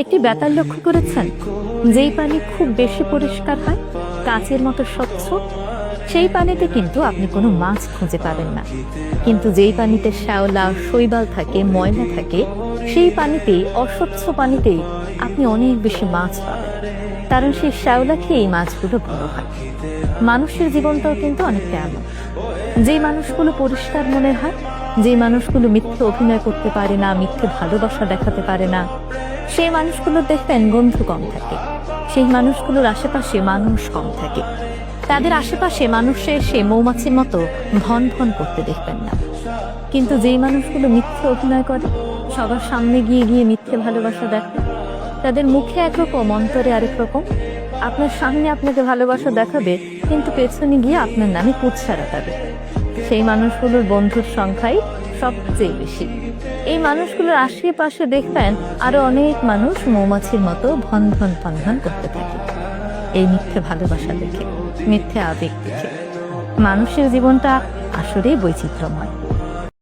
একটি ব্যাপার লক্ষ্য করেছেন, যেই পানি খুব বেশি পরিষ্কার হয়, কাঁচের মতো স্বচ্ছ, সেই পানিতে কিন্তু আপনি কোনো মাছ খুঁজে পাবেন না। কিন্তু যেই পানিতে শ্যাওলা শৈবাল থাকে, ময়লা থাকে, সেই পানিতেই, অস্বচ্ছ পানিতেই আপনি অনেক বেশি মাছ পাবেন। কারণ সেই শ্যাওলা খেয়েই মাছগুলো বড় হয়। মানুষের জীবনটাও কিন্তু অনেকটা এমন। যেই মানুষগুলো পরিষ্কার মনে হয়, যে মানুষগুলো মিথ্যে অভিনয় করতে পারে না, মিথ্যে ভালোবাসা দেখাতে পারে না, সেই মানুষগুলো দেখবেন বন্ধু কম থাকে। সেই মানুষগুলোর আশেপাশে মানুষ কম থাকে। তাদের আশেপাশে মানুষে এসে মৌমাছির মতো ভন ভন করতে দেখবেন না। কিন্তু যেই মানুষগুলো মিথ্যে অভিনয় করে, সবার সামনে গিয়ে গিয়ে মিথ্যে ভালোবাসা দেখে, তাদের মুখে একরকম, অন্তরে আরেক রকম। আপনার সামনে আপনাকে ভালোবাসা দেখাবে, কিন্তু পেছনে গিয়ে আপনার নামে কুৎসা রাখাবে। সেই মানুষগুলোর বন্ধুর সংখ্যাই সবচেয়ে বেশি। এই মানুষগুলোর আশেপাশে দেখবেন আরো অনেক মানুষ মৌমাছির মতো ভন ভন ভন ভন করতে থাকে, এই মিথ্যে ভালোবাসা দেখে, মিথ্যে আবেগ দেখে। মানুষের জীবনটা আসলেই বৈচিত্র্যময়।